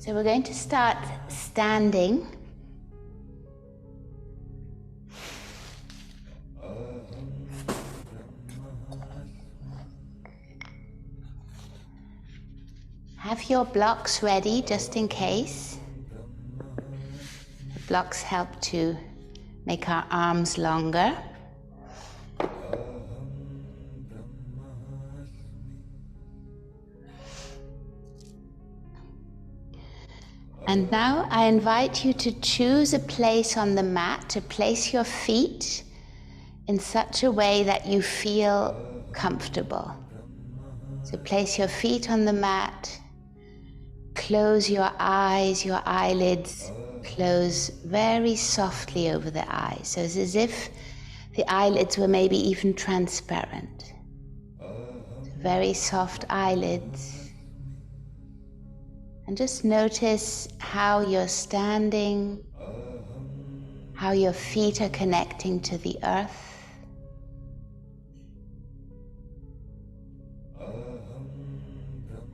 So we're going to start standing. Have your blocks ready just in case. The blocks help to make our arms longer. And now I invite you to choose a place on the mat, to place your feet in such a way that you feel comfortable. So place your feet on the mat, close your eyes, your eyelids, close very softly over the eyes. So it's as if the eyelids were maybe even transparent. So very soft eyelids. And just notice how you're standing, how your feet are connecting to the earth.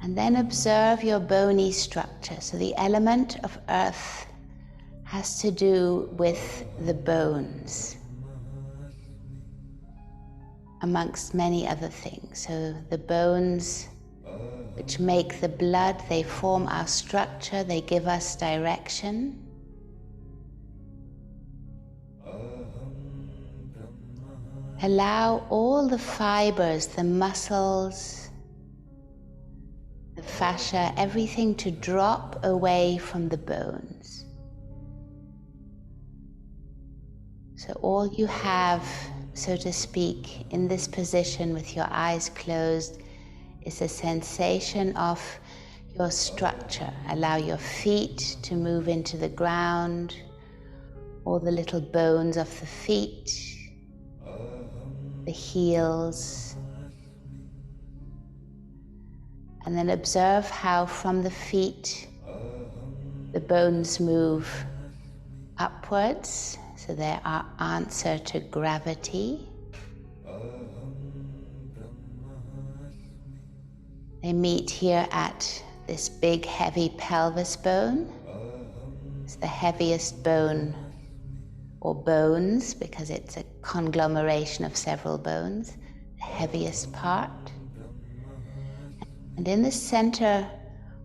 And then observe your bony structure. So the element of earth has to do with the bones, amongst many other things. So the bones which make the blood, they form our structure, they give us direction. Allow all the fibers, the muscles, the fascia, everything to drop away from the bones. So all you have, so to speak, in this position with your eyes closed is a sensation of your structure. Allow your feet to move into the ground, all the little bones of the feet, the heels, and then observe how from the feet the bones move upwards, so they are answer to gravity. They meet here at this big heavy pelvis bone. It's the heaviest bone, or bones, because it's a conglomeration of several bones, the heaviest part. And in the center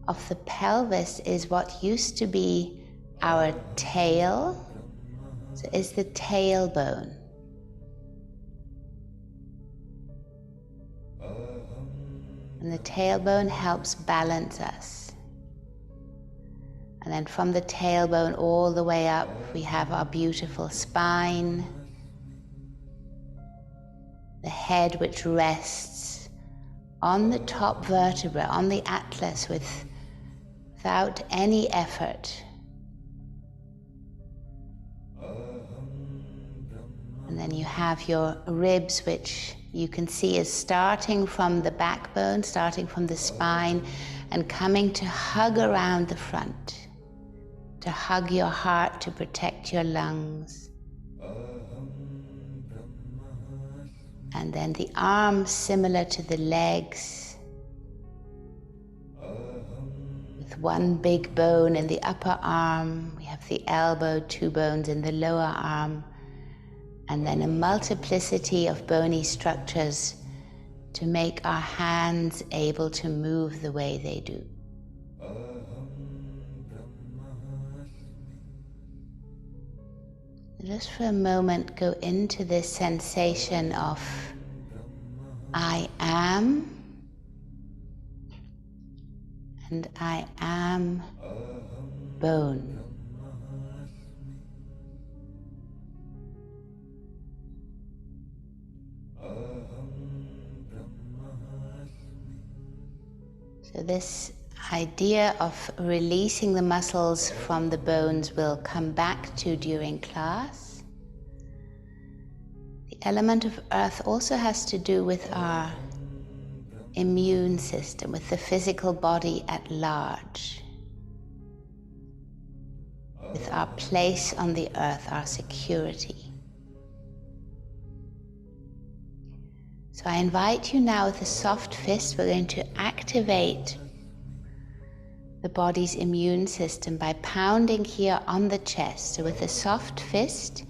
of the pelvis is what used to be our tail. So it's the tailbone. And the tailbone helps balance us. And then from the tailbone all the way up, we have our beautiful spine, the head which rests on the top vertebra, on the atlas, without any effort. And then you have your ribs, which you can see is starting from the backbone, starting from the spine, and coming to hug around the front, to hug your heart, to protect your lungs. And then the arms similar to the legs, with one big bone in the upper arm. We have the elbow, two bones in the lower arm, and then a multiplicity of bony structures to make our hands able to move the way they do. Just for a moment, go into this sensation of I am, and I am bone. So this idea of releasing the muscles from the bones we'll come back to during class. The element of earth also has to do with our immune system, with the physical body at large, with our place on the earth, our security. So I invite you now with a soft fist, we're going to activate the body's immune system by pounding here on the chest. So with a soft fist,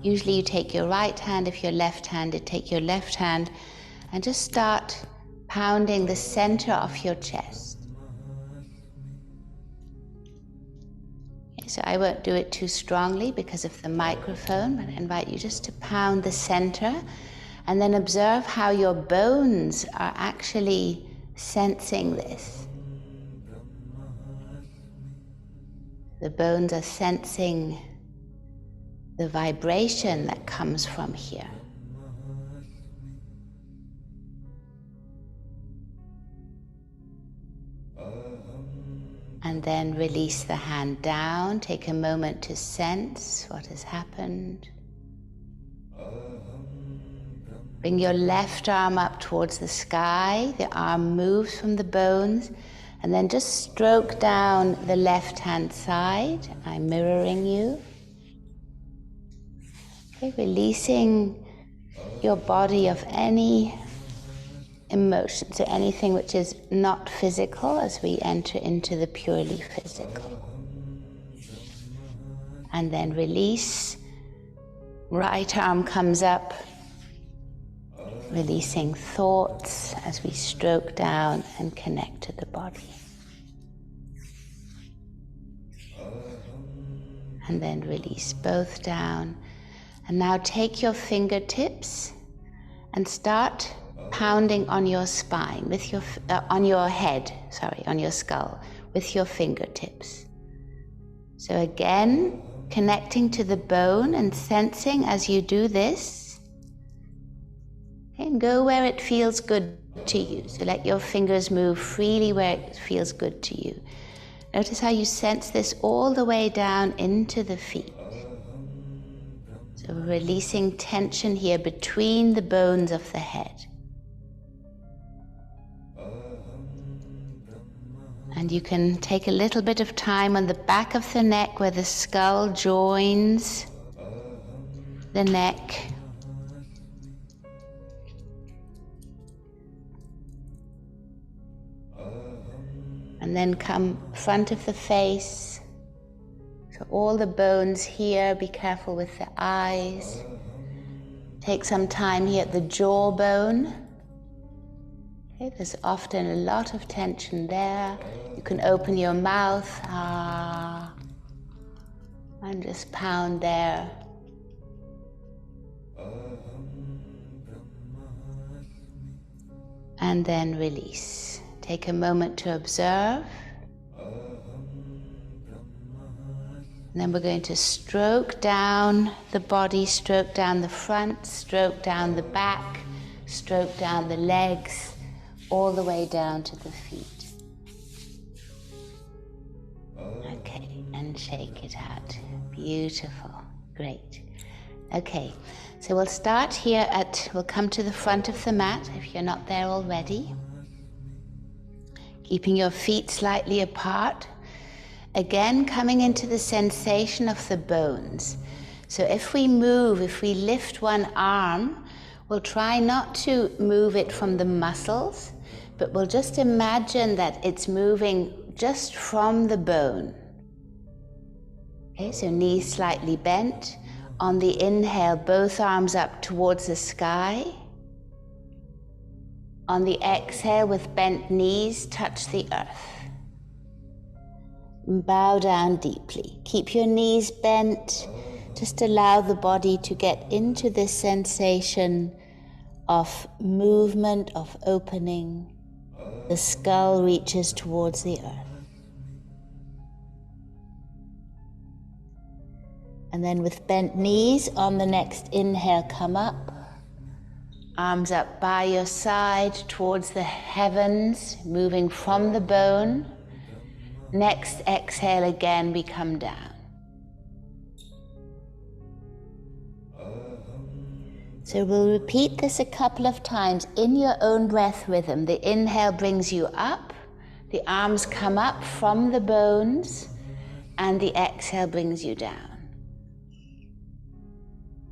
usually you take your right hand. If you're left-handed, take your left hand and just start pounding the center of your chest. Okay, so I won't do it too strongly because of the microphone, but I invite you just to pound the center and then observe how your bones are actually sensing this. The bones are sensing the vibration that comes from here. And then release the hand down. Take a moment to sense what has happened. Bring your left arm up towards the sky. The arm moves from the bones. And then just stroke down the left-hand side. I'm mirroring you. Okay, releasing your body of any emotion, so anything which is not physical as we enter into the purely physical. And then release. Right arm comes up, releasing thoughts as we stroke down and connect to the body. And then release both down. And now take your fingertips and start pounding on your spine with your on your skull with your fingertips. So again, connecting to the bone and sensing as you do this. And go where it feels good to you. So let your fingers move freely where it feels good to you. Notice how you sense this all the way down into the feet. So releasing tension here between the bones of the head. And you can take a little bit of time on the back of the neck where the skull joins the neck. And then come front of the face. So all the bones here, be careful with the eyes. Take some time here at the jawbone. Okay, there's often a lot of tension there. You can open your mouth, and just pound there. And then release. Take a moment to observe. And then we're going to stroke down the body, stroke down the front, stroke down the back, stroke down the legs, all the way down to the feet. Okay, and shake it out. Beautiful, great. Okay, so we'll start here we'll come to the front of the mat if you're not there already. Keeping your feet slightly apart. Again, coming into the sensation of the bones. So if we lift one arm, we'll try not to move it from the muscles, but we'll just imagine that it's moving just from the bone. Okay, so knees slightly bent. On the inhale, both arms up towards the sky. On the exhale, with bent knees, touch the earth. Bow down deeply. Keep your knees bent. Just allow the body to get into this sensation of movement, of opening. The skull reaches towards the earth. And then with bent knees, on the next inhale, come up. Arms up by your side towards the heavens, moving from the bone. Next exhale, again, we come down. So we'll repeat this a couple of times in your own breath rhythm. The inhale brings you up, the arms come up from the bones, and the exhale brings you down.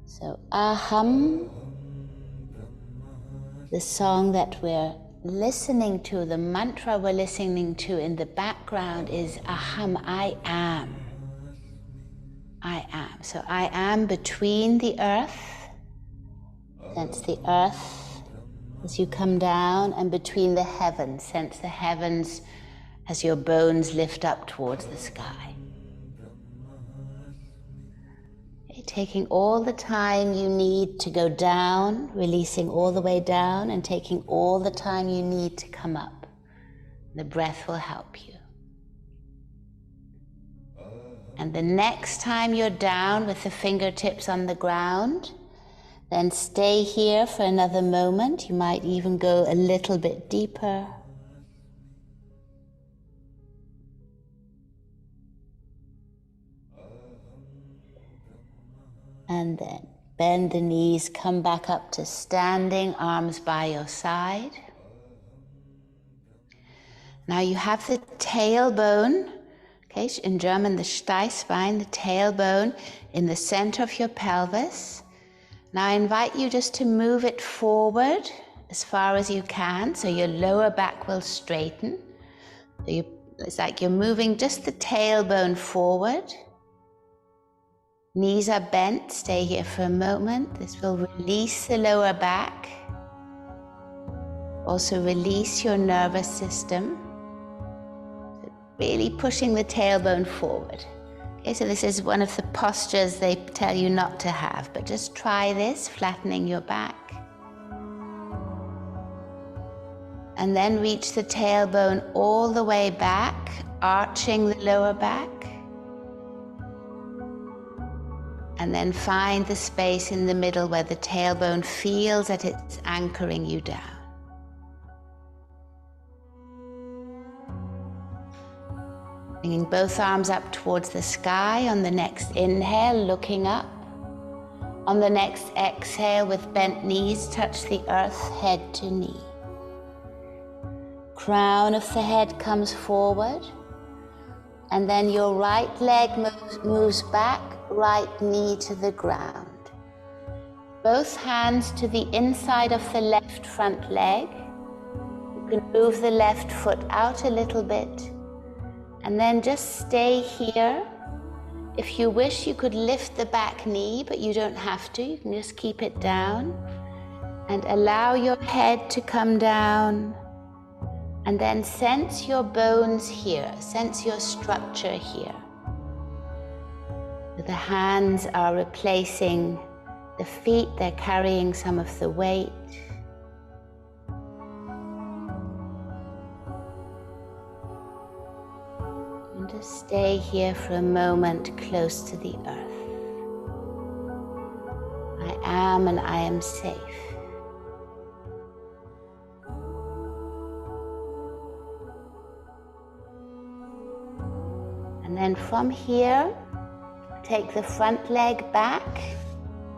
So aham, the song that we're listening to, the mantra we're listening to in the background is aham, I am. I am. So I am between the earth, sense the earth as you come down, and between the heavens, sense the heavens as your bones lift up towards the sky. Okay, taking all the time you need to go down, releasing all the way down, and taking all the time you need to come up. The breath will help you. And the next time you're down with the fingertips on the ground, then stay here for another moment. You might even go a little bit deeper. And then bend the knees, come back up to standing, arms by your side. Now you have the tailbone, okay, in German the Steißbein, the tailbone in the center of your pelvis. Now I invite you just to move it forward as far as you can, so your lower back will straighten. So it's like you're moving just the tailbone forward. Knees are bent, stay here for a moment. This will release the lower back. Also release your nervous system. So really pushing the tailbone forward. Okay, so this is one of the postures they tell you not to have, but just try this, flattening your back. And then reach the tailbone all the way back, arching the lower back. And then find the space in the middle where the tailbone feels that it's anchoring you down. Bringing both arms up towards the sky on the next inhale, looking up. On the next exhale, with bent knees, touch the earth, head to knee. Crown of the head comes forward. And then your right leg moves back, right knee to the ground. Both hands to the inside of the left front leg. You can move the left foot out a little bit. And then just stay here. If you wish, you could lift the back knee, but you don't have to. You can just keep it down. And allow your head to come down. And then sense your bones here, sense your structure here. The hands are replacing the feet, they're carrying some of the weight. And just stay here for a moment close to the earth. I am and I am safe. And then from here, take the front leg back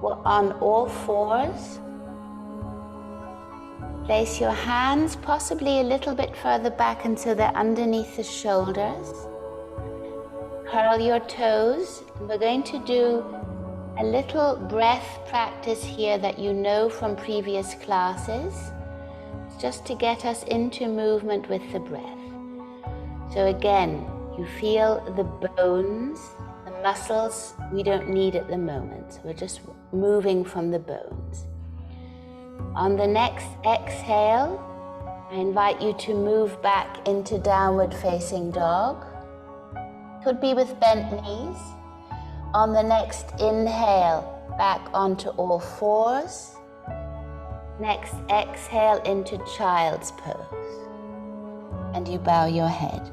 on all fours. Place your hands possibly a little bit further back until they're underneath the shoulders. Curl your toes. And we're going to do a little breath practice here that you know from previous classes, just to get us into movement with the breath. So again, you feel the bones, the muscles we don't need at the moment. So we're just moving from the bones. On the next exhale, I invite you to move back into downward facing dog. Could be with bent knees. On the next inhale, back onto all fours. Next exhale into child's pose. And you bow your head.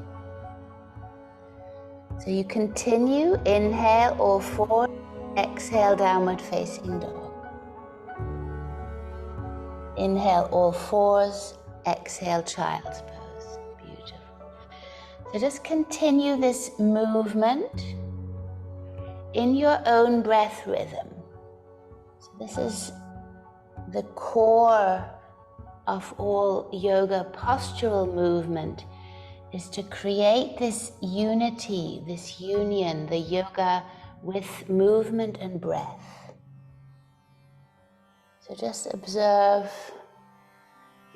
So you continue, inhale all fours, exhale downward facing dog. Inhale all fours, exhale child's pose. Beautiful. So just continue this movement in your own breath rhythm. So this is the core of all yoga postural movement, is to create this unity, this union, the yoga with movement and breath. So just observe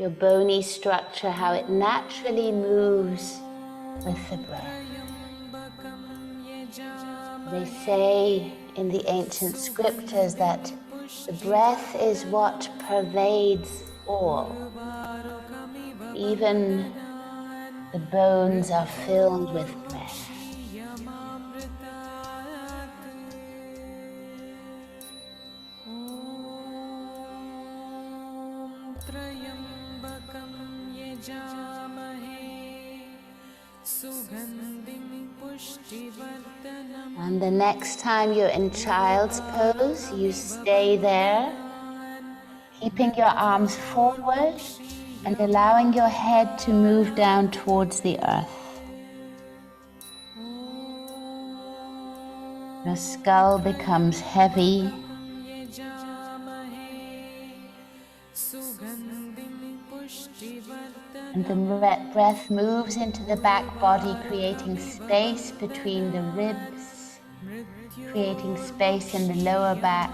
your bony structure, how it naturally moves with the breath. They say in the ancient scriptures that the breath is what pervades all. Even the bones are filled with breath. And the next time you're in child's pose, you stay there, keeping your arms forward and allowing your head to move down towards the earth. Your skull becomes heavy. And the breath moves into the back body, creating space between the ribs, creating space in the lower back.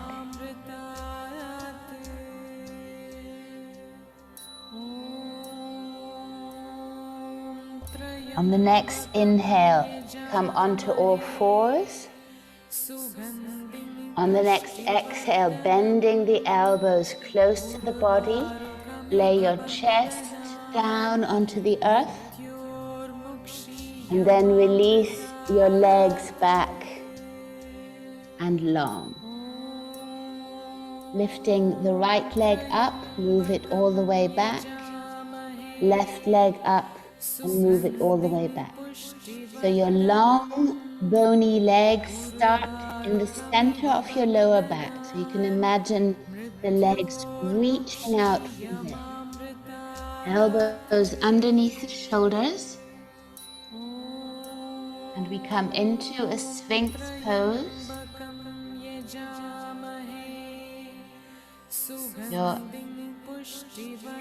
On the next inhale, come onto all fours. On the next exhale, bending the elbows close to the body, lay your chest down onto the earth, and then release your legs back and long. Lifting the right leg up, move it all the way back. Left leg up and move it all the way back. So your long, bony legs start in the center of your lower back. So you can imagine the legs reaching out from there. Elbows underneath the shoulders. And we come into a Sphinx pose. Your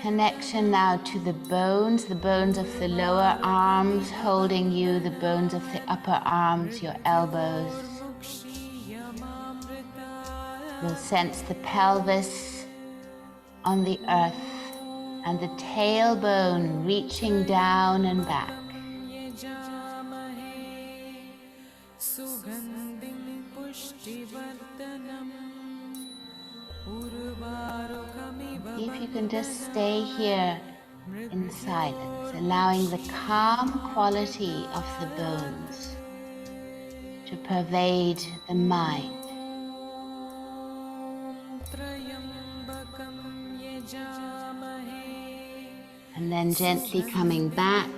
connection now to the bones of the lower arms holding you, the bones of the upper arms, your elbows. You'll sense the pelvis on the earth and the tailbone reaching down and back. See if you can just stay here in silence, allowing the calm quality of the bones to pervade the mind. And then gently coming back,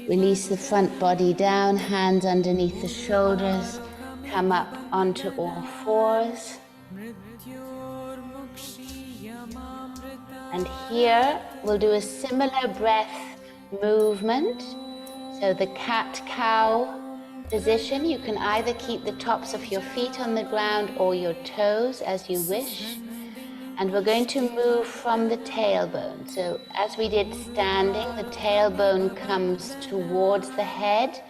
release the front body down, hands underneath the shoulders, come up onto all fours. And here we'll do a similar breath movement. So the cat-cow position, you can either keep the tops of your feet on the ground or your toes as you wish. And we're going to move from the tailbone. So as we did standing, the tailbone comes towards the head.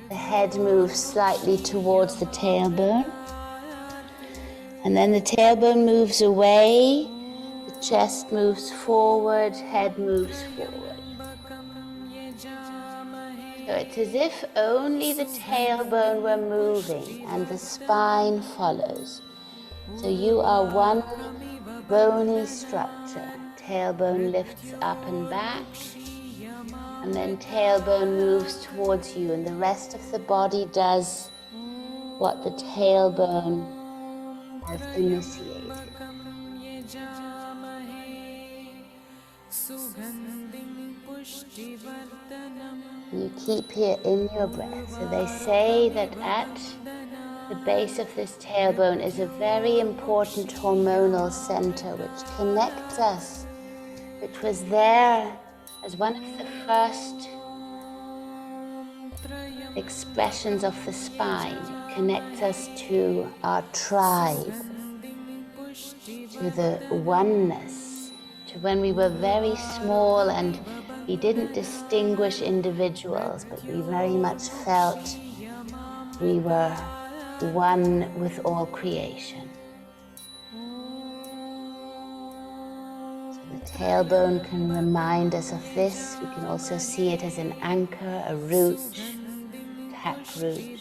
The head moves slightly towards the tailbone. And then the tailbone moves away, the chest moves forward, head moves forward. So it's as if only the tailbone were moving and the spine follows. So you are one bony structure. Tailbone lifts up and back, and then tailbone moves towards you, and the rest of the body does what the tailbone has initiated. You keep here in your breath. So they say that at the base of this tailbone is a very important hormonal center which connects us, which was there as one of the first expressions of the spine. It connects us to our tribe, to the oneness, to when we were very small and we didn't distinguish individuals, but we very much felt we were one with all creation. So the tailbone can remind us of this. We can also see it as an anchor, a root, tap root.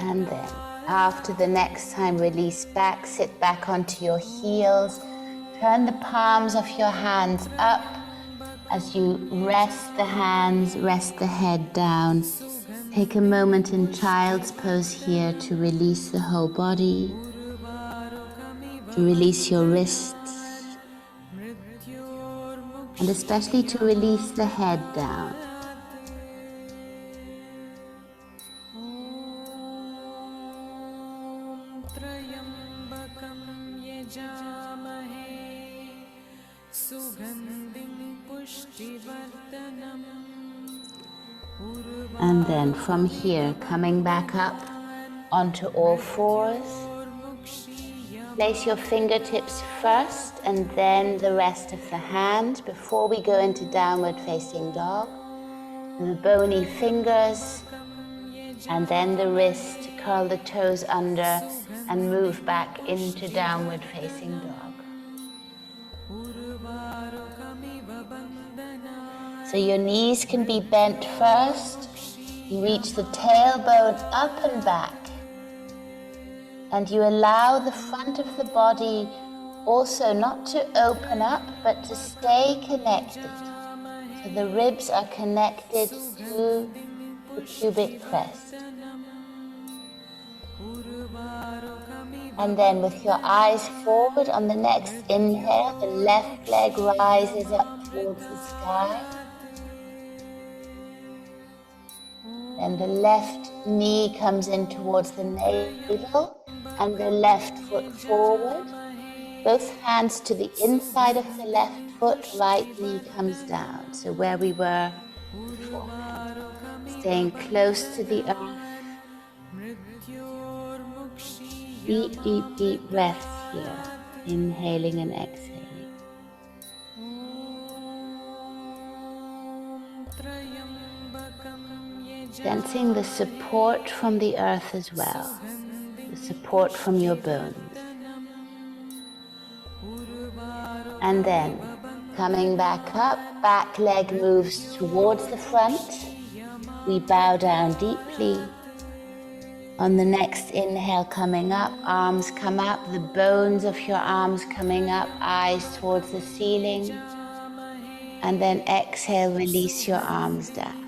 And then, after the next time, release back, sit back onto your heels. Turn the palms of your hands up as you rest the hands, rest the head down. Take a moment in child's pose here to release the whole body, to release your wrists, and especially to release the head down. And then from here, coming back up onto all fours. Place your fingertips first and then the rest of the hand before we go into downward facing dog. The bony fingers and then the wrist, curl the toes under and move back into downward facing dog. So your knees can be bent first. You reach the tailbone up and back. And you allow the front of the body also not to open up, but to stay connected. So the ribs are connected to the pubic crest. And then with your eyes forward on the next inhale, the left leg rises up towards the sky. Then the left knee comes in towards the navel and the left foot forward. Both hands to the inside of the left foot, right knee comes down. So where we were beforehand. Staying close to the earth. Deep, deep, deep breaths here. Inhaling and exhaling. Sensing the support from the earth as well, the support from your bones. And then, coming back up, back leg moves towards the front. We bow down deeply. On the next inhale, coming up, arms come up, the bones of your arms coming up, eyes towards the ceiling. And then exhale, release your arms down.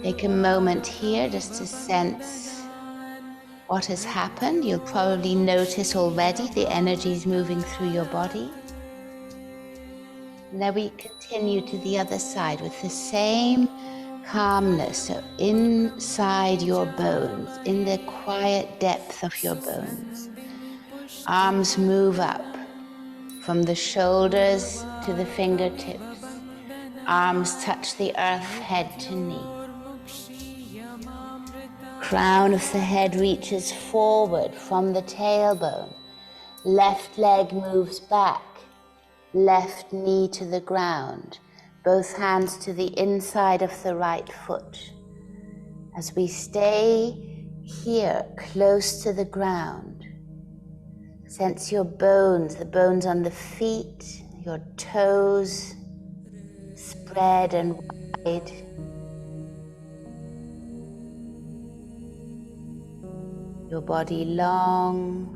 Take a moment here just to sense what has happened. You'll probably notice already the energies moving through your body. And then we continue to the other side with the same calmness. So inside your bones, in the quiet depth of your bones, arms move up from the shoulders to the fingertips. Arms touch the earth, head to knee. Crown of the head reaches forward from the tailbone. Left leg moves back. Left knee to the ground. Both hands to the inside of the right foot. As we stay here, close to the ground, sense your bones, the bones on the feet, your toes, spread and wide. Your body long.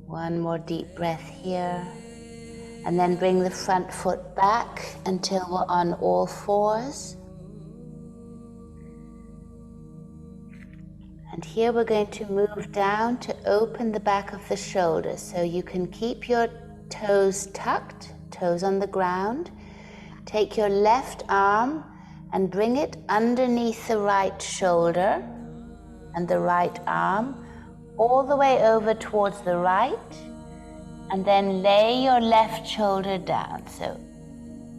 One more deep breath here. And then bring the front foot back until we're on all fours. And here we're going to move down to open the back of the shoulders. So you can keep your toes tucked, toes on the ground. Take your left arm and bring it underneath the right shoulder and the right arm, all the way over towards the right, and then lay your left shoulder down. So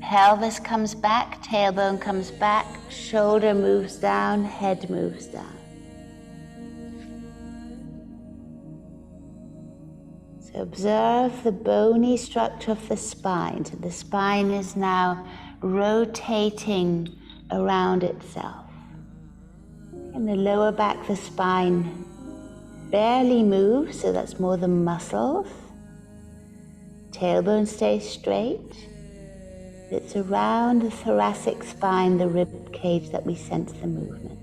pelvis comes back, tailbone comes back, shoulder moves down, head moves down. So observe the bony structure of the spine. So the spine is now rotating around itself. In the lower back, the spine barely moves, so that's more the muscles. Tailbone stays straight. It's around the thoracic spine, the rib cage, that we sense the movement.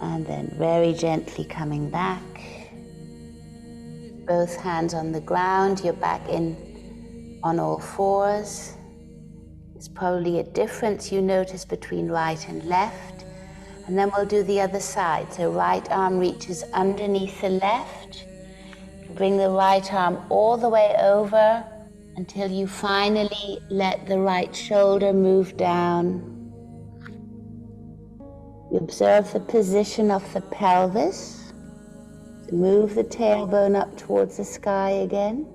And then very gently coming back. Both hands on the ground, you're back in on all fours. There's probably a difference you notice between right and left. And then we'll do the other side. So right arm reaches underneath the left. Bring the right arm all the way over until you finally let the right shoulder move down. You observe the position of the pelvis. So move the tailbone up towards the sky again.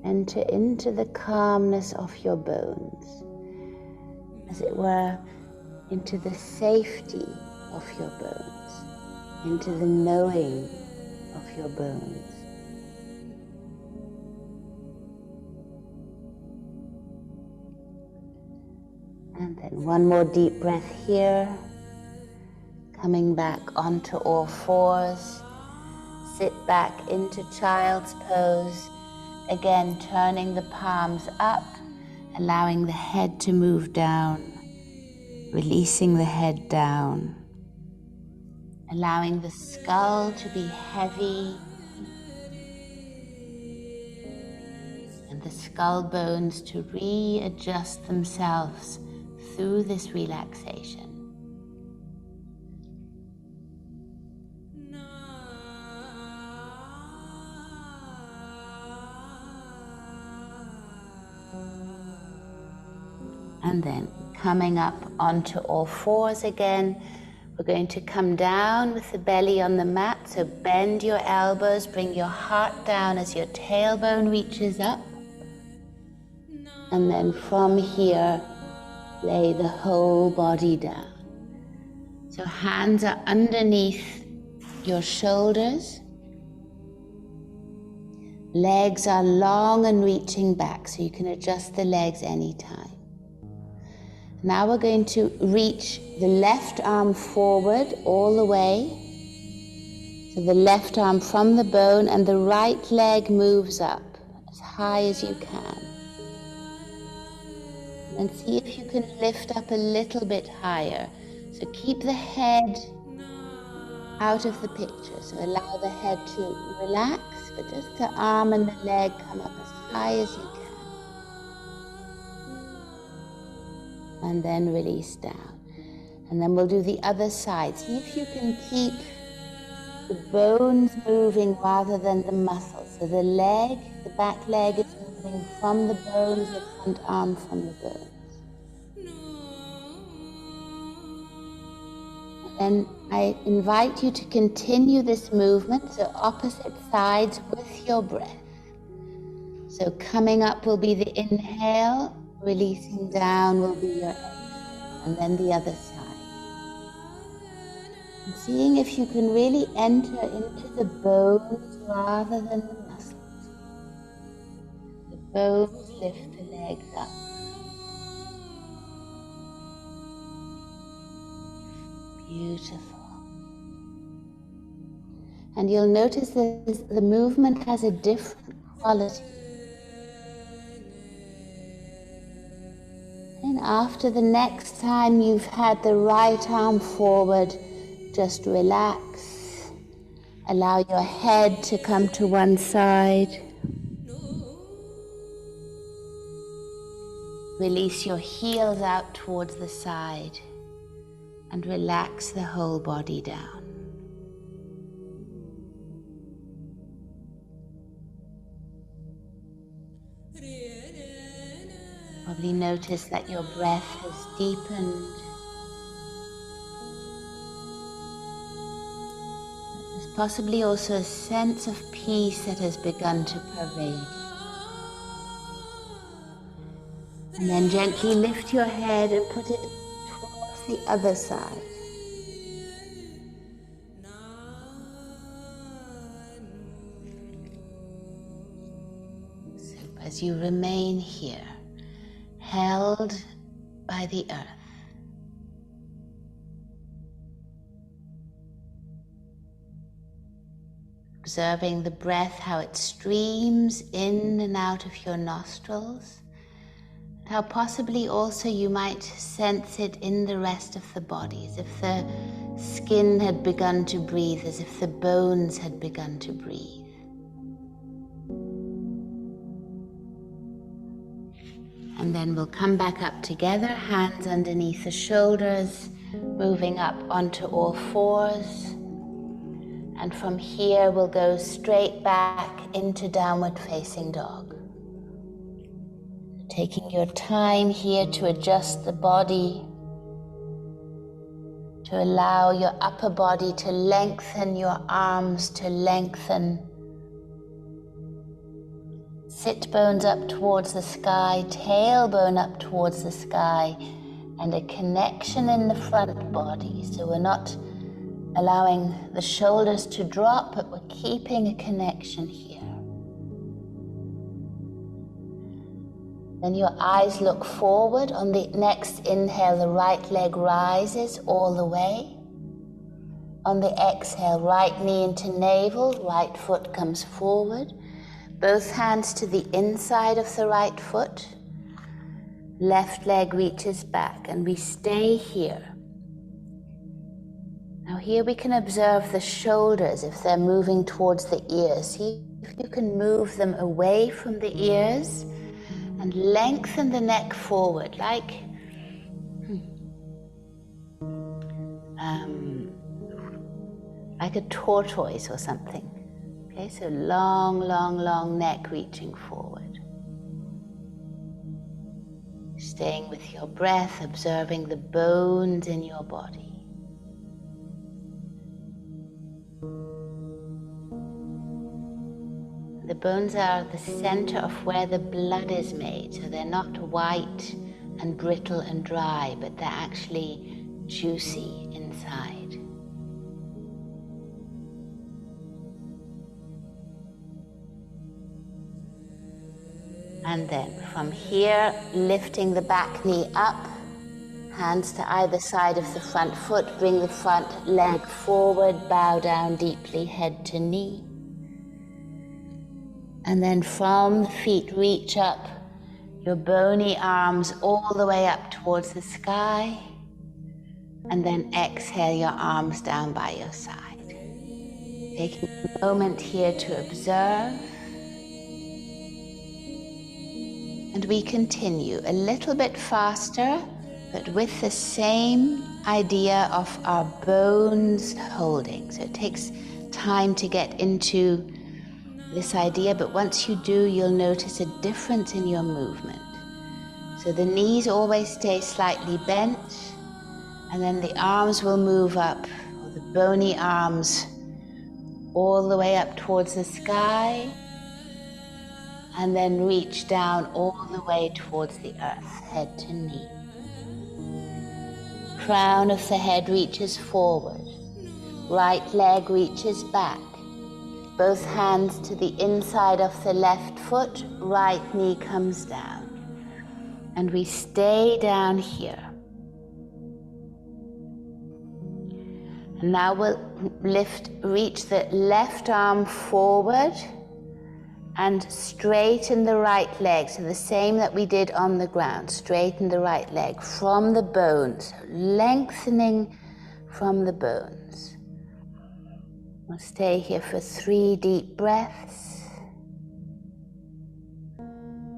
Enter into the calmness of your bones, as it were, into the safety of your bones, into the knowing of your bones. And then one more deep breath here, coming back onto all fours. Sit back into child's pose. Again, turning the palms up, allowing the head to move down, releasing the head down, allowing the skull to be heavy, and the skull bones to readjust themselves through this relaxation. And then coming up onto all fours again, we're going to come down with the belly on the mat. So bend your elbows, bring your heart down as your tailbone reaches up. And then from here, lay the whole body down. So hands are underneath your shoulders. Legs are long and reaching back, so you can adjust the legs anytime. Now we're going to reach the left arm forward all the way. So the left arm from the bone, and the right leg moves up as high as you can. And see if you can lift up a little bit higher. So keep the head out of the picture. So allow the head to relax, but just the arm and the leg come up as high as you can. And then release down. And then we'll do the other side. See if you can keep the bones moving rather than the muscles. So the leg, the back leg is moving from the bones, the front arm from the bones. And I invite you to continue this movement, so opposite sides with your breath. So coming up will be the inhale, releasing down will be your exhale, and then the other side. And seeing if you can really enter into the bones rather than the muscles. The bones lift the legs up. Beautiful. And you'll notice that the movement has a different quality. And after the next time you've had the right arm forward, just relax. Allow your head to come to one side. Release your heels out towards the side and relax the whole body down. Probably notice that your breath has deepened. There's Possibly also a sense of peace that has begun to pervade. And then gently lift your head and put it towards the other side. So as you remain here, held by the earth. Observing the breath, how it streams in and out of your nostrils, and how possibly also you might sense it in the rest of the body, as if the skin had begun to breathe, as if the bones had begun to breathe. And then we'll come back up together, hands underneath the shoulders, moving up onto all fours. And from here, we'll go straight back into downward facing dog. Taking your time here to adjust the body, to allow your upper body to lengthen, your arms to lengthen. Sit bones up towards the sky, tailbone up towards the sky, and a connection in the front body. So we're not allowing the shoulders to drop, but we're keeping a connection here. Then your eyes look forward. On the next inhale, the right leg rises all the way. On the exhale, right knee into navel, right foot comes forward. Both hands to the inside of the right foot. Left leg reaches back, and we stay here. Now here we can observe the shoulders if they're moving towards the ears. See if you can move them away from the ears and lengthen the neck forward like a tortoise or something. Okay, so long, long, long neck reaching forward. Staying with your breath, observing the bones in your body. The bones are the center of where the blood is made, so they're not white and brittle and dry, but they're actually juicy inside. And then from here, lifting the back knee up, hands to either side of the front foot, bring the front leg forward, bow down deeply, head to knee. And then from the feet, reach up your bony arms all the way up towards the sky. And then exhale your arms down by your side. Taking a moment here to observe. And we continue a little bit faster, but with the same idea of our bones holding. So it takes time to get into this idea, but once you do, you'll notice a difference in your movement. So the knees always stay slightly bent, and then the arms will move up, or the bony arms, all the way up towards the sky, and then reach down all the way towards the earth, head to knee. Crown of the head reaches forward, right leg reaches back. Both hands to the inside of the left foot, right knee comes down. And we stay down here. And now we'll reach the left arm forward and straighten the right leg. So the same that we did on the ground, straighten the right leg from the bones, lengthening from the bones. We'll stay here for 3 deep breaths.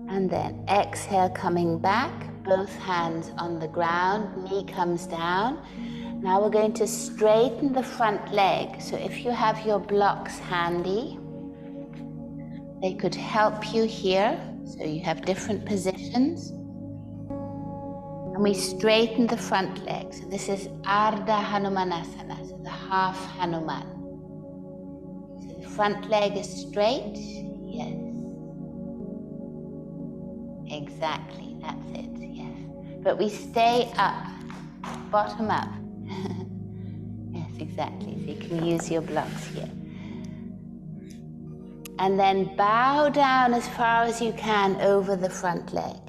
And then exhale, coming back, both hands on the ground, knee comes down. Now we're going to straighten the front leg. So if you have your blocks handy, they could help you here. So you have different positions. And we straighten the front leg. So this is Ardha Hanumanasana, so the half Hanuman. front leg is straight. Yes. Exactly, that's it, yes. But we stay up, bottom up. Yes, exactly. So you can use your blocks here. And then bow down as far as you can over the front leg.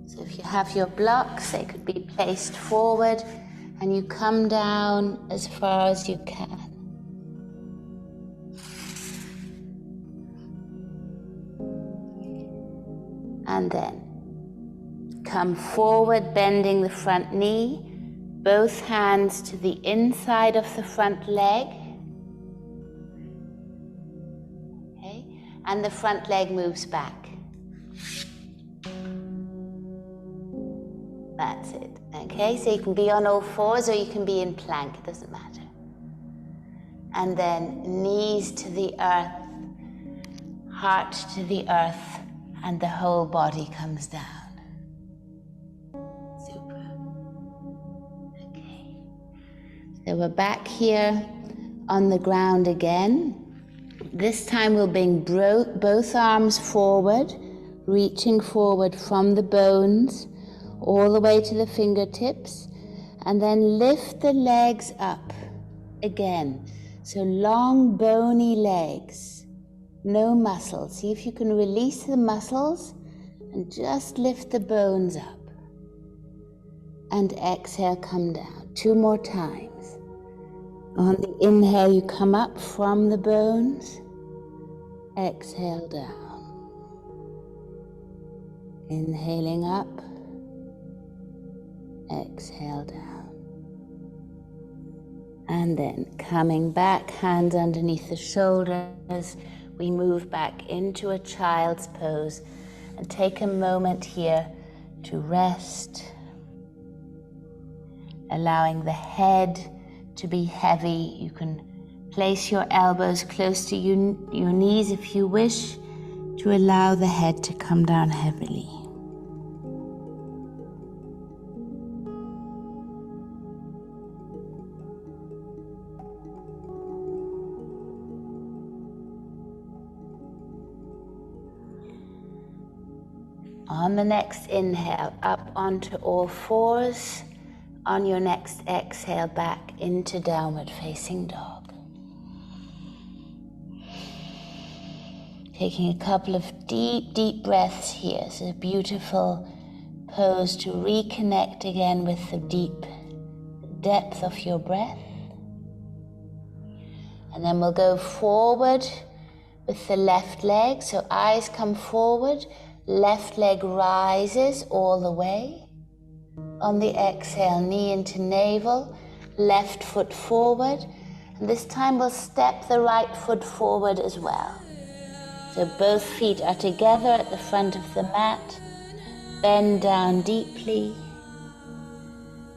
So if you have your blocks, they could be placed forward and you come down as far as you can. And then come forward, bending the front knee, both hands to the inside of the front leg. Okay, and the front leg moves back. That's it. Okay, so you can be on all fours or you can be in plank, it doesn't matter. And then knees to the earth, heart to the earth, and the whole body comes down. Super. Okay. So we're back here on the ground again. This time we'll bring both arms forward, reaching forward from the bones all the way to the fingertips, and then lift the legs up again. So long, bony legs, no muscles. See if you can release the muscles and just lift the bones up. And exhale, come down. 2 more times. On the inhale, you come up from the bones. Exhale down. Inhaling up. Exhale down. And then coming back, hands underneath the shoulders, we move back into a child's pose and take a moment here to rest, allowing the head to be heavy. You can place your elbows close to your knees if you wish to allow the head to come down heavily. On the next inhale, up onto all fours. On your next exhale, back into downward facing dog. Taking a couple of deep breaths here. It's a beautiful pose to reconnect again with the deep depth of your breath. And then we'll go forward with the left leg. So eyes come forward. Left leg rises all the way. On the exhale, knee into navel, left foot forward. And this time we'll step the right foot forward as well. So both feet are together at the front of the mat. Bend down deeply.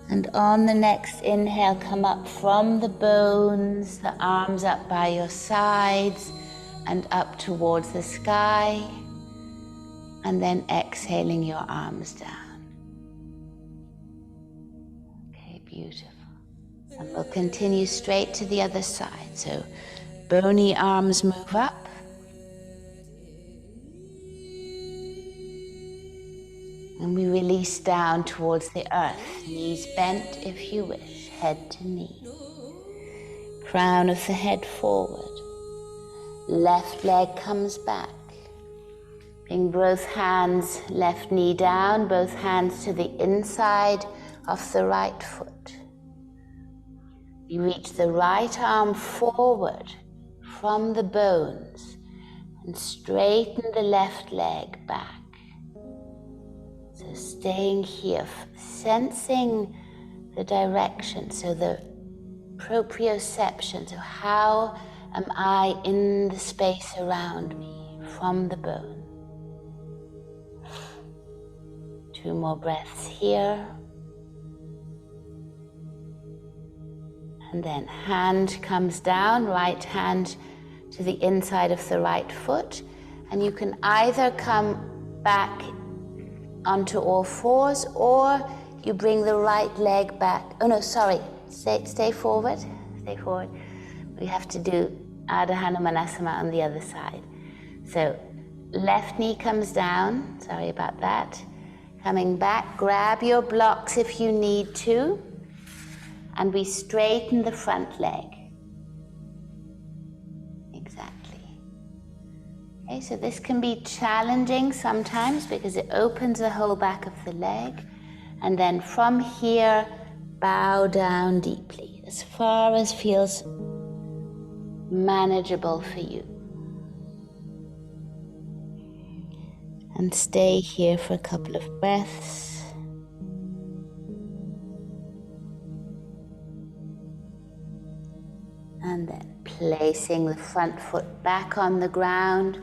And on the next inhale, come up from the bones, the arms up by your sides and up towards the sky. And then exhaling your arms down. Okay, beautiful. And we'll continue straight to the other side. So bony arms move up. And we release down towards the earth. Knees bent if you wish, head to knee. Crown of the head forward. Left leg comes back. Bring both hands, left knee down, both hands to the inside of the right foot. You reach the right arm forward from the bones and straighten the left leg back. So staying here, sensing the direction, so the proprioception, so how am I in the space around me from the bone. 2 more breaths here. And then hand comes down, right hand to the inside of the right foot. And you can either come back onto all fours or you bring the right leg back. Oh no, sorry, stay forward, stay forward. We have to do Ardha Hanumanasana on the other side. So left knee comes down, sorry about that. Coming back, grab your blocks if you need to, and we straighten the front leg. Exactly. Okay, so this can be challenging sometimes because it opens the whole back of the leg. And then from here, bow down deeply, as far as feels manageable for you. And stay here for a couple of breaths. And then placing the front foot back on the ground,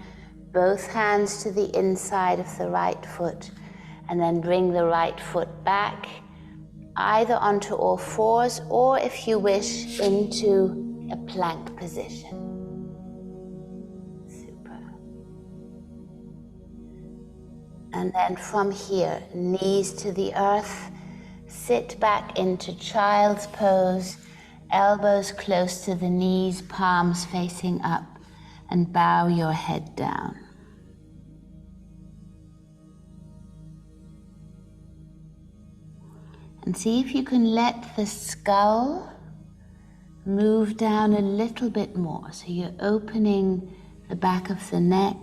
both hands to the inside of the right foot, and then bring the right foot back, either onto all fours or, if you wish, into a plank position. Super. And then from here, knees to the earth, sit back into child's pose, elbows close to the knees, palms facing up, and bow your head down. And see if you can let the skull move down a little bit more. So you're opening the back of the neck,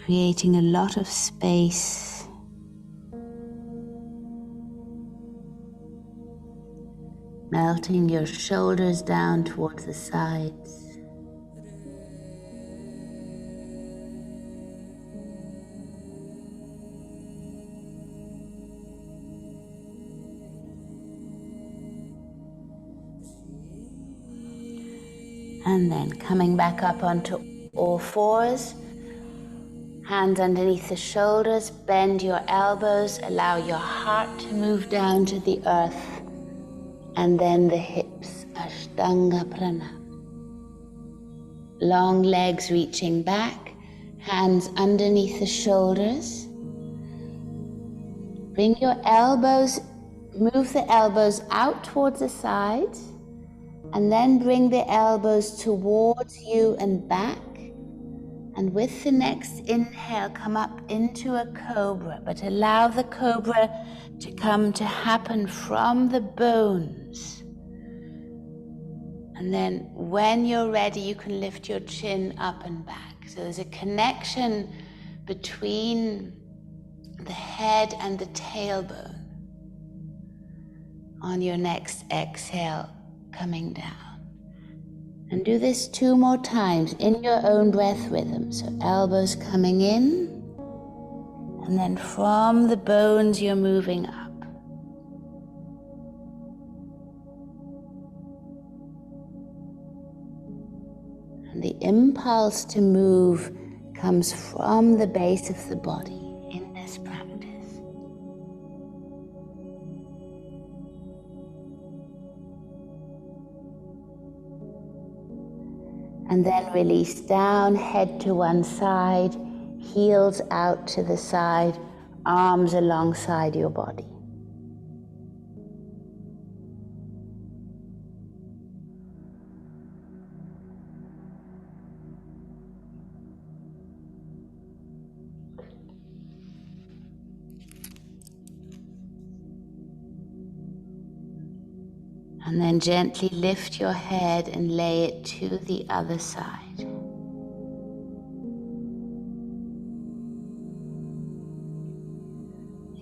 creating a lot of space. Melting your shoulders down towards the sides. And then coming back up onto all fours, hands underneath the shoulders, bend your elbows, allow your heart to move down to the earth, and then the hips, Ashtanga Pranam. Long legs reaching back, hands underneath the shoulders. Bring your elbows, move the elbows out towards the sides, and then bring the elbows towards you and back. And with the next inhale, come up into a cobra, but allow the cobra to happen from the bones. And then when you're ready, you can lift your chin up and back. So there's a connection between the head and the tailbone on your next exhale, coming down. And do this 2 more times in your own breath rhythm. So elbows coming in, and then from the bones you're moving up. And the impulse to move comes from the base of the body in this practice. And then release down, head to one side, heels out to the side, arms alongside your body. And then gently lift your head and lay it to the other side.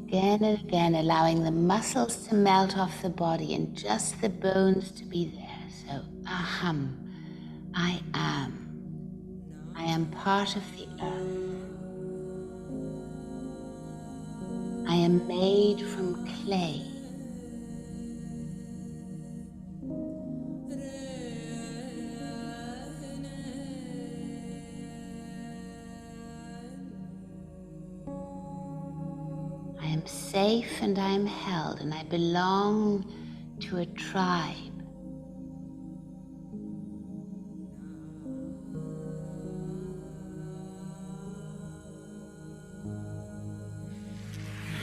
Again and again, allowing the muscles to melt off the body and just the bones to be there. So, aham, I am. I am part of the earth. I am made from clay. I am safe and I am held, and I belong to a tribe.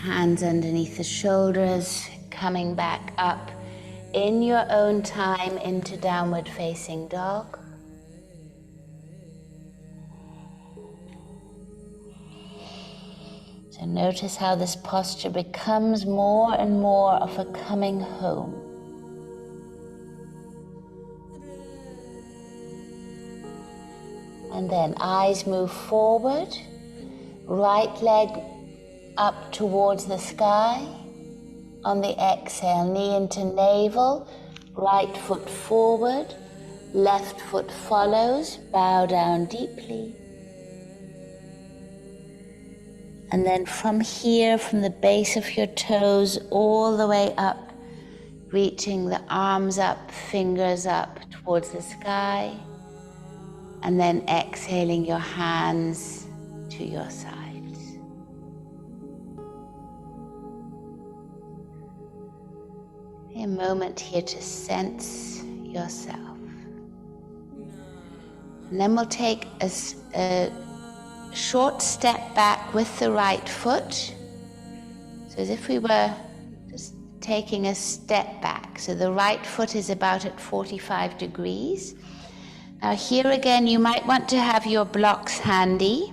Hands underneath the shoulders, coming back up in your own time into downward facing dog. So notice how this posture becomes more and more of a coming home. And then eyes move forward, right leg up towards the sky. On the exhale, knee into navel, right foot forward, left foot follows, bow down deeply. And then from here, from the base of your toes all the way up, reaching the arms up, fingers up towards the sky, and then exhaling your hands to your sides. A moment here to sense yourself. And then we'll take a short step back with the right foot. So as if we were just taking a step back. So the right foot is about at 45 degrees. Now here again, you might want to have your blocks handy.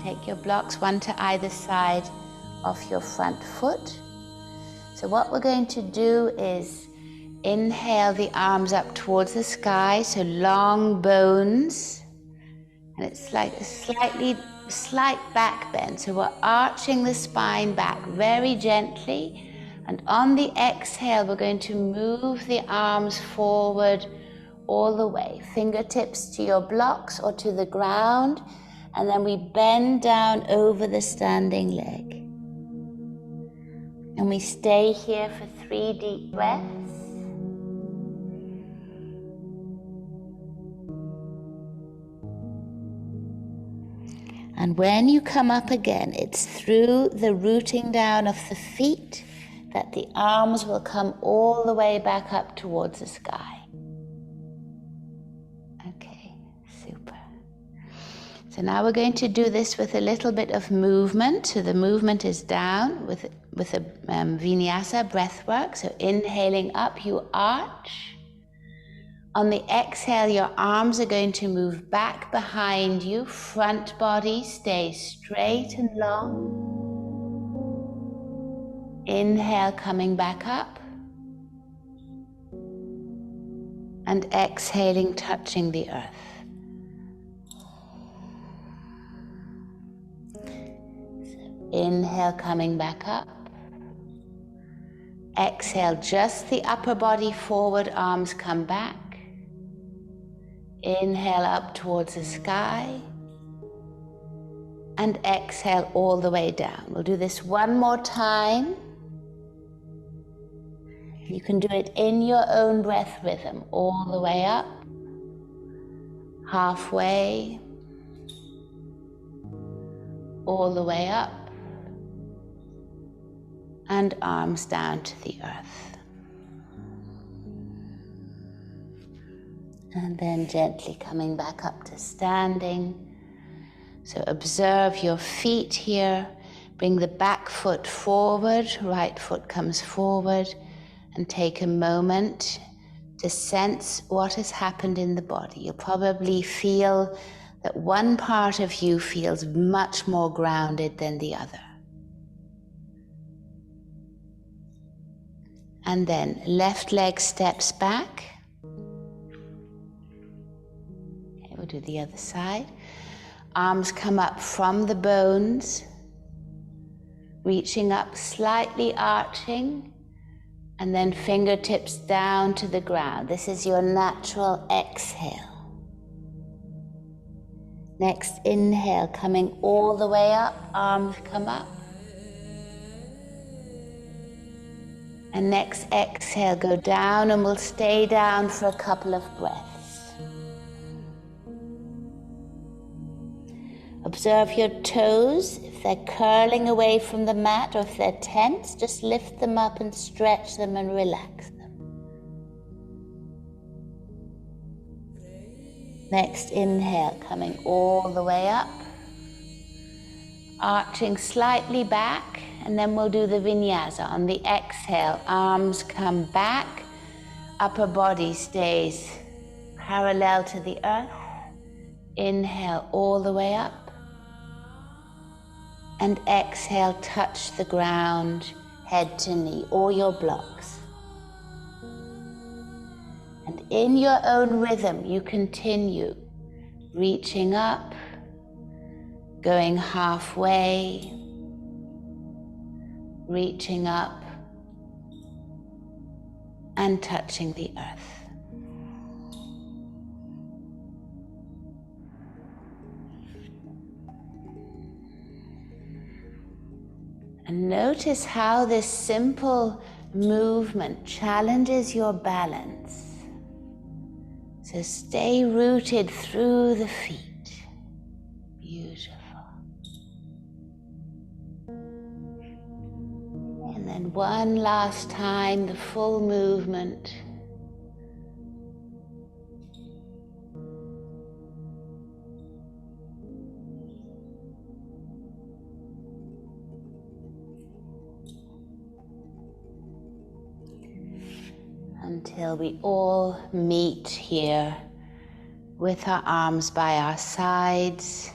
Take your blocks, one to either side of your front foot. So what we're going to do is inhale the arms up towards the sky, so long bones. And it's like a slight back bend. So we're arching the spine back very gently. And on the exhale, we're going to move the arms forward all the way. Fingertips to your blocks or to the ground. And then we bend down over the standing leg. And we stay here for 3 deep breaths. And when you come up again, it's through the rooting down of the feet that the arms will come all the way back up towards the sky. Okay, super. So now we're going to do this with a little bit of movement. So the movement is down with a vinyasa breath work. So inhaling up, you arch. On the exhale, your arms are going to move back behind you. Front body stays straight and long. Inhale, coming back up. And exhaling, touching the earth. So inhale, coming back up. Exhale, just the upper body forward, arms come back. Inhale up towards the sky. And exhale all the way down. We'll do this one more time. You can do it in your own breath rhythm, all the way up, halfway, all the way up, and arms down to the earth. And then gently coming back up to standing. So observe your feet here. Bring the back foot forward, right foot comes forward, and take a moment to sense what has happened in the body. You'll probably feel that one part of you feels much more grounded than the other. And then left leg steps back. Okay, we'll do the other side. Arms come up from the bones, reaching up, slightly arching, and then fingertips down to the ground. This is your natural exhale. Next inhale, coming all the way up, arms come up. And next exhale, go down, and we'll stay down for a couple of breaths. Observe your toes. If they're curling away from the mat or if they're tense, just lift them up and stretch them and relax them. Next inhale, coming all the way up, arching slightly back, and then we'll do the vinyasa. On the exhale, arms come back, upper body stays parallel to the earth. Inhale all the way up. And exhale, touch the ground, head to knee, or your blocks. And in your own rhythm, you continue reaching up, going halfway, reaching up, and touching the earth. And notice how this simple movement challenges your balance. So stay rooted through the feet. Beautiful. And then one last time, the full movement. Until we all meet here with our arms by our sides.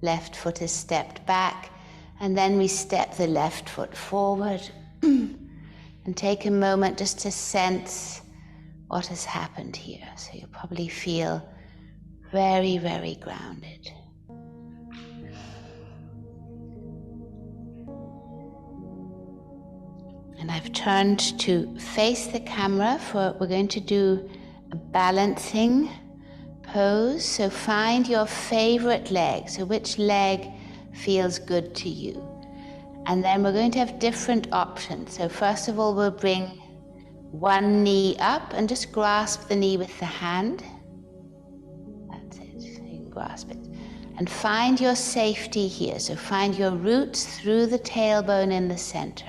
Left foot is stepped back, and then we step the left foot forward and take a moment just to sense what has happened here. So you'll probably feel very, very grounded. And I've turned to face the camera we're going to do a balancing pose. So find your favorite leg. So which leg feels good to you? And then we're going to have different options. So first of all, we'll bring one knee up and just grasp the knee with the hand. That's it, so you can grasp it. And find your safety here. So find your roots through the tailbone in the center.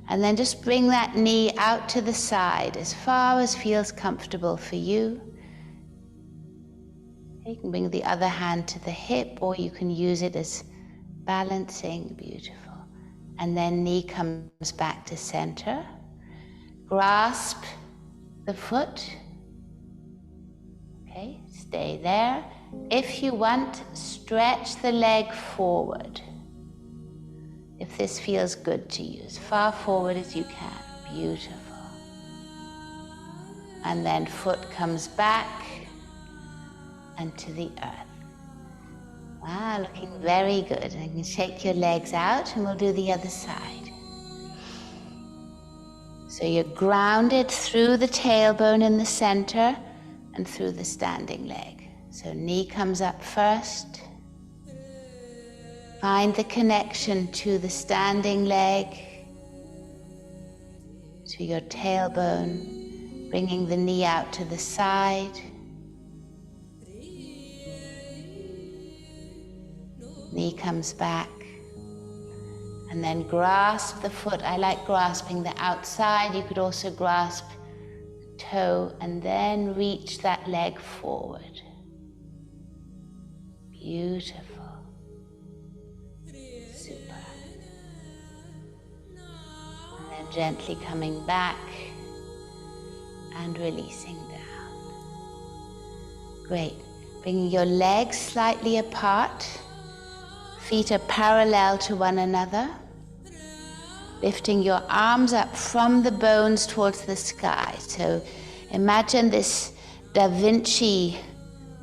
And then just bring that knee out to the side as far as feels comfortable for you. You can bring the other hand to the hip, or you can use it as balancing. Beautiful. And then knee comes back to center. Grasp the foot. Okay, stay there. If you want, stretch the leg forward. If this feels good to you, as far forward as you can. Beautiful. And then foot comes back and to the earth. Wow, looking very good. And you can shake your legs out and we'll do the other side. So you're grounded through the tailbone in the center and through the standing leg. So knee comes up first. Find the connection to the standing leg, to your tailbone, bringing the knee out to the side. Knee comes back, and then grasp the foot. I like grasping the outside. You could also grasp the toe, and then reach that leg forward. Beautiful. Gently coming back and releasing down. Great. Bringing your legs slightly apart. Feet are parallel to one another. Lifting your arms up from the bones towards the sky. So imagine this Da Vinci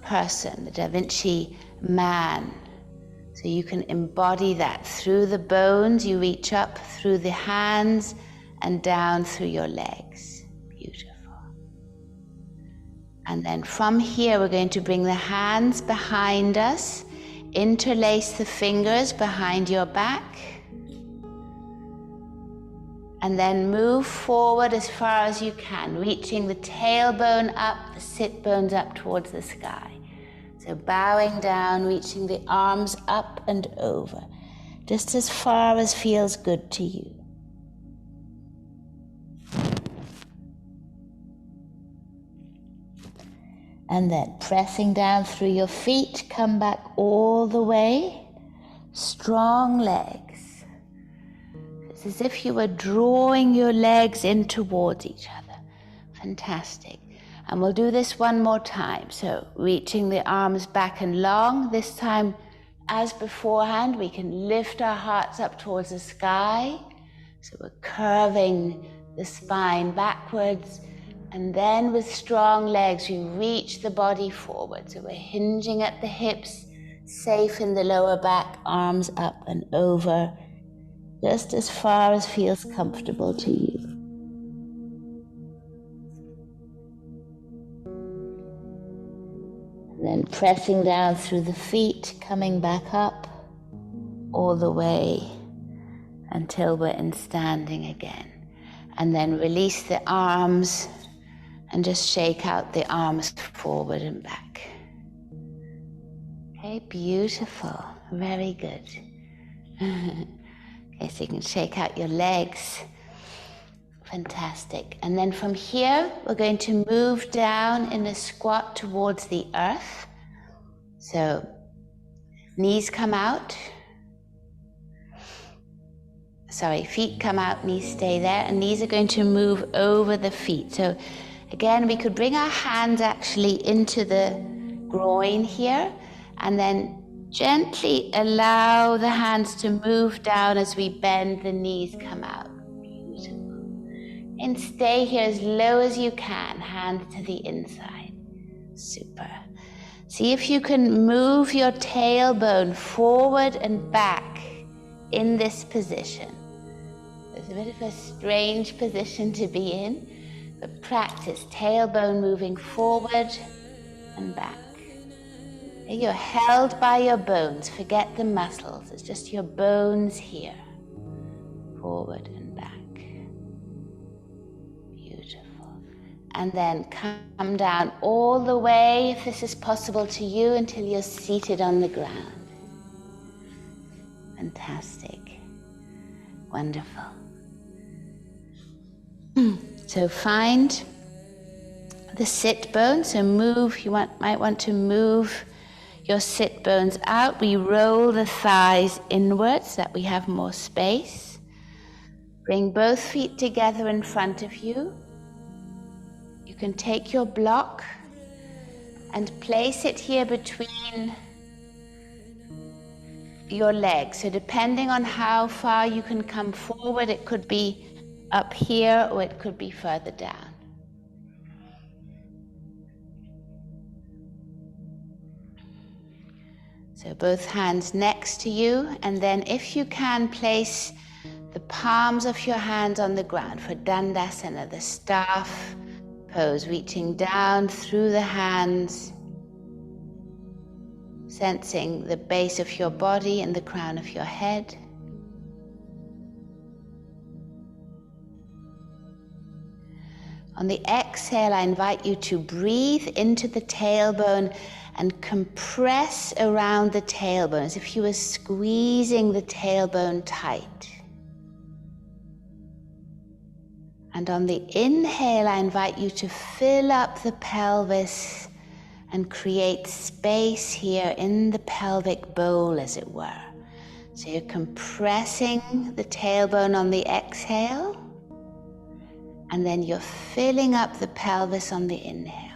person, the Da Vinci man. So you can embody that through the bones. You reach up through the hands and down through your legs. Beautiful. And then from here, we're going to bring the hands behind us, interlace the fingers behind your back, and then move forward as far as you can, reaching the tailbone up, the sit bones up towards the sky. So bowing down, reaching the arms up and over, just as far as feels good to you. And then pressing down through your feet, come back all the way. Strong legs. It's as if you were drawing your legs in towards each other. Fantastic. And we'll do this one more time. So reaching the arms back and long. This time As beforehand, we can lift our hearts up towards the sky. So we're curving the spine backwards. And then with strong legs, we reach the body forward. So we're hinging at the hips, safe in the lower back, arms up and over, just as far as feels comfortable to you. And then pressing down through the feet, coming back up all the way until we're in standing again. And then release the arms and just shake out the arms forward and back. Okay, beautiful. Very good. Okay, so you can shake out your legs. Fantastic. And then from here, we're going to move down in a squat towards the earth. So knees come out. Sorry, feet come out, knees stay there, and knees are going to move over the feet. So again, we could bring our hands actually into the groin here, and then gently allow the hands to move down as we bend, the knees come out. Beautiful. And stay here as low as you can, hands to the inside. Super. See if you can move your tailbone forward and back in this position. It's a bit of a strange position to be in, but practice tailbone moving forward and back. You're held by your bones. Forget the muscles. It's just your bones here. Forward and back. Beautiful. And then come down all the way, if this is possible to you, until you're seated on the ground. Fantastic. Wonderful. So find the sit bone. So move, might want to move your sit bones out. We roll the thighs inwards so that we have more space. Bring both feet together in front of you. You can take your block and place it here between your legs. So depending on how far you can come forward, it could be up here or it could be further down. So both hands next to you, and then if you can, place the palms of your hands on the ground for Dandasana, the staff pose, reaching down through the hands, sensing the base of your body and the crown of your head. On the exhale, I invite you to breathe into the tailbone and compress around the tailbone as if you were squeezing the tailbone tight. And on the inhale, I invite you to fill up the pelvis and create space here in the pelvic bowl, as it were. So you're compressing the tailbone on the exhale, and then you're filling up the pelvis on the inhale.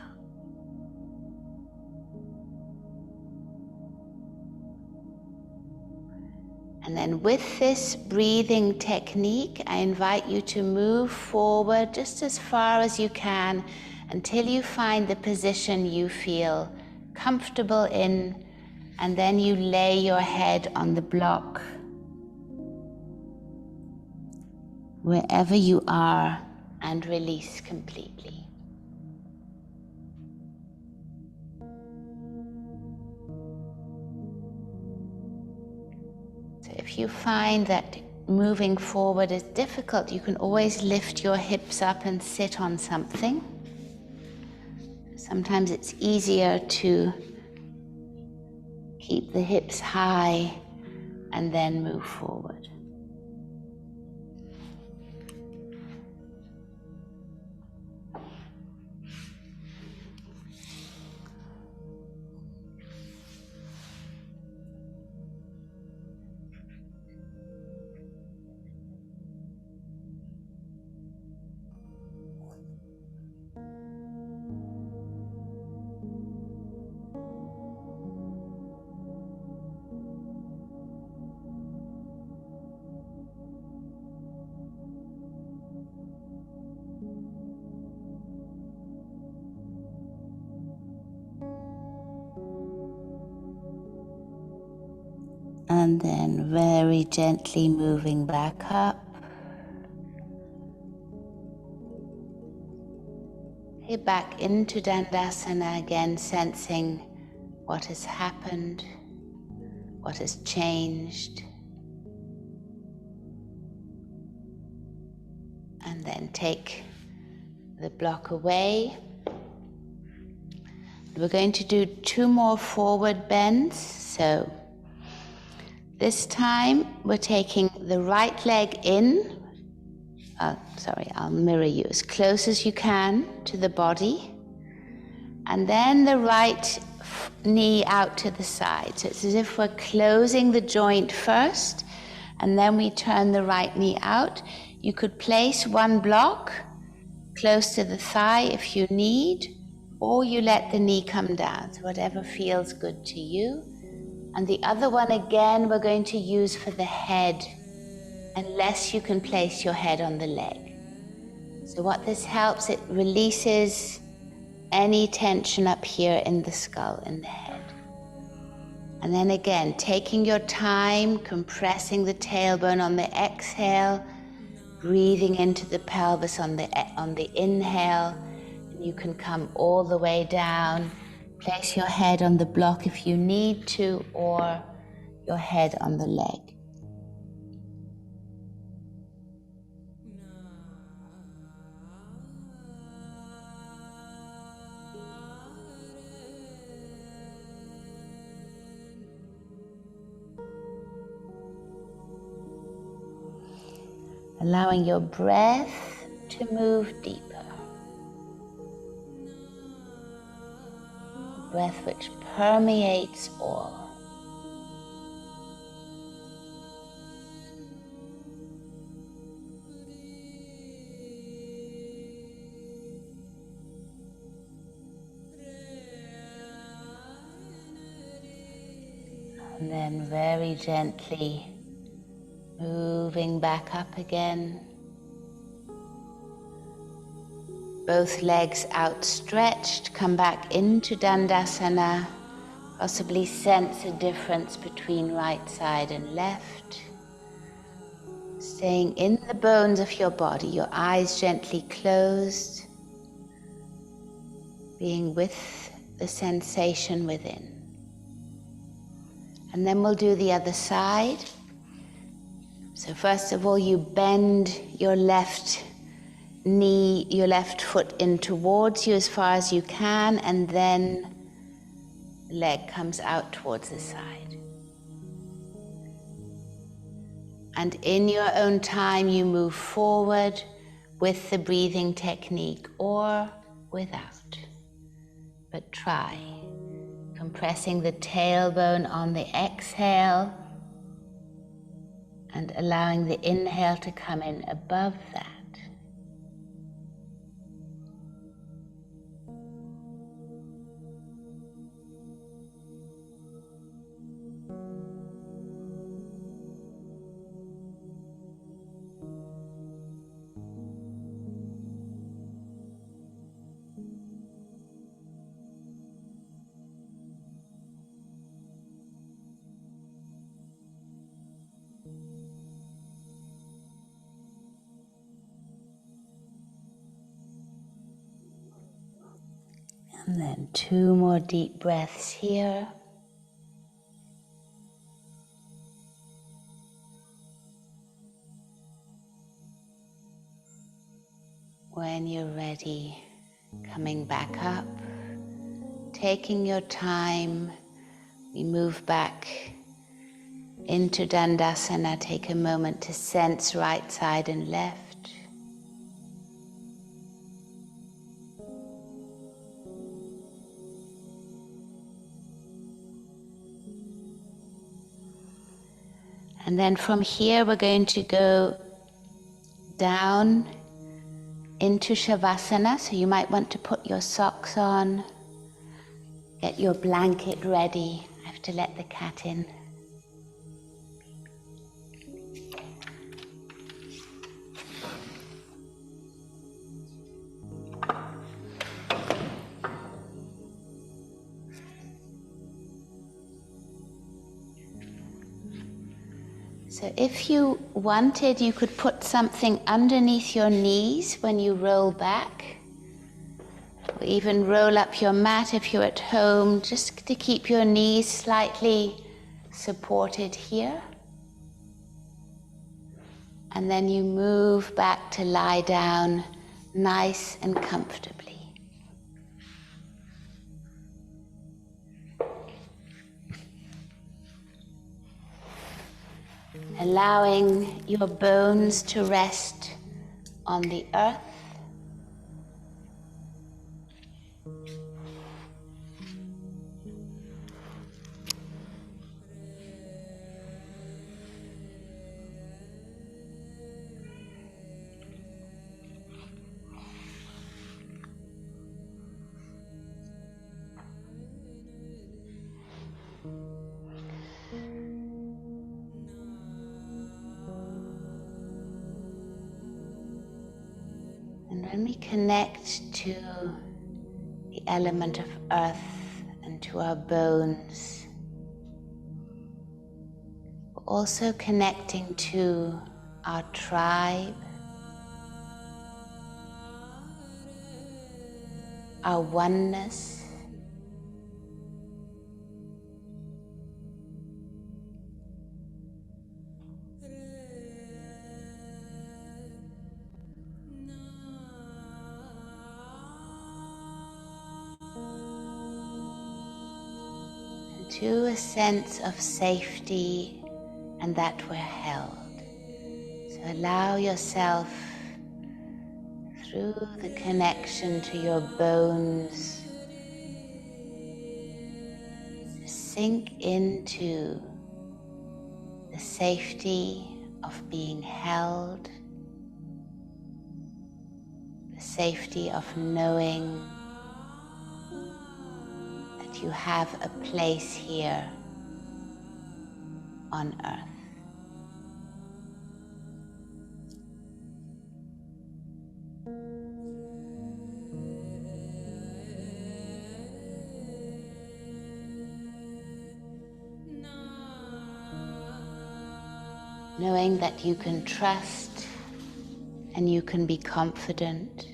And then with this breathing technique, I invite you to move forward just as far as you can until you find the position you feel comfortable in, and then you lay your head on the block wherever you are and release completely. So if you find that moving forward is difficult, you can always lift your hips up and sit on something. Sometimes it's easier to keep the hips high and then move forward. And then very gently moving back up. Okay, back into Dandasana again, sensing what has happened, what has changed. And then take the block away. We're going to do 2 more forward bends. So this time we're taking the right leg in. I'll mirror you as close as you can to the body. And then the right knee out to the side. So it's as if we're closing the joint first, and then we turn the right knee out. You could place one block close to the thigh if you need, or you let the knee come down, so whatever feels good to you. And the other one, again, we're going to use for the head, unless you can place your head on the leg. So what this helps, it releases any tension up here in the skull, in the head. And then again, taking your time, compressing the tailbone on the exhale, breathing into the pelvis on the inhale. And you can come all the way down. Place your head on the block if you need to, or your head on the leg. Allowing your breath to move deeper. A breath which permeates all. And then very gently moving back up again. Both legs outstretched, come back into Dandasana. Possibly sense a difference between right side and left. Staying in the bones of your body, your eyes gently closed, being with the sensation within. And then we'll do the other side. So first of all, you bend your left knee, your left foot in towards you as far as you can, and then the leg comes out towards the side. And in your own time, you move forward with the breathing technique or without. But try. Compressing the tailbone on the exhale and allowing the inhale to come in above that. And then 2 more deep breaths here. When you're ready, coming back up, taking your time, we move back into Dandasana. Take a moment to sense right side and left. And then from here, we're going to go down into Shavasana. So you might want to put your socks on, get your blanket ready. I have to let the cat in. So if you wanted, you could put something underneath your knees when you roll back, or even roll up your mat if you're at home, just to keep your knees slightly supported here. And then you move back to lie down nice and comfortably. Allowing your bones to rest on the earth. And when we connect to the element of earth and to our bones, we're also connecting to our tribe, our oneness, to a sense of safety and that we're held. So allow yourself, through the connection to your bones, to sink into the safety of being held, the safety of knowing that you have a place here on earth. Knowing that you can trust and you can be confident.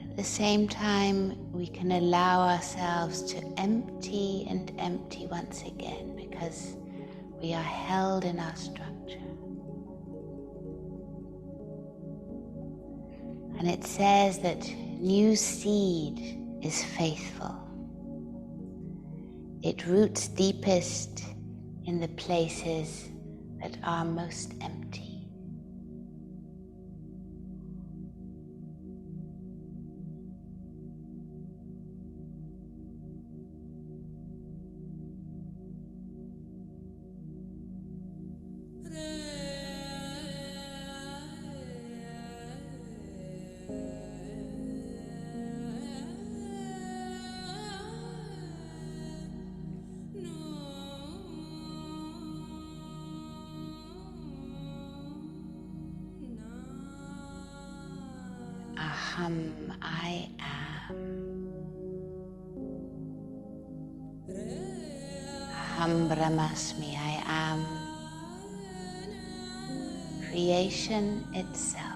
At the same time, we can allow ourselves to empty and empty once again, because we are held in our structure. And it says that new seed is faithful. It roots deepest in the places that are most empty. I am. Aham Brahmasmi, I am creation itself.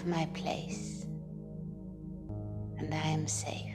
My place, and I am safe.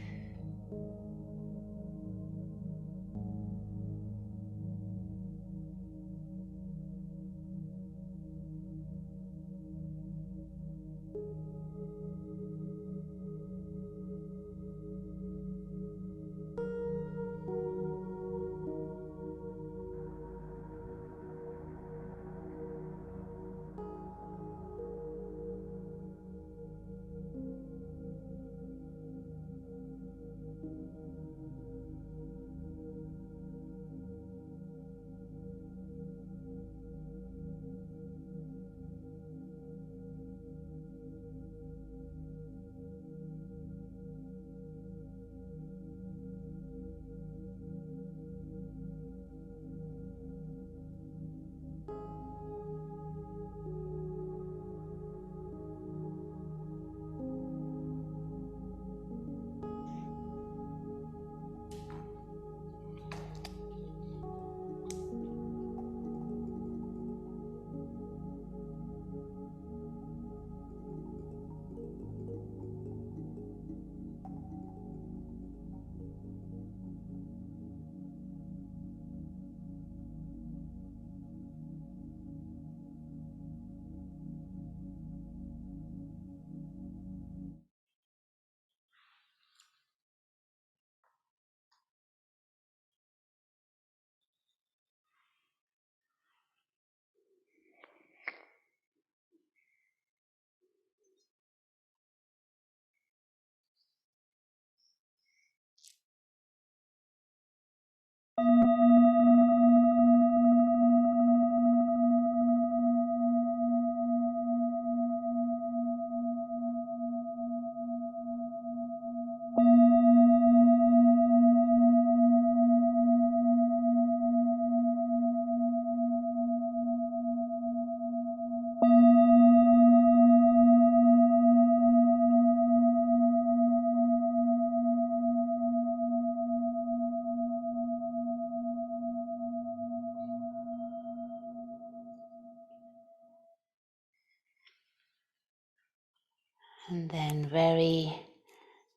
Then very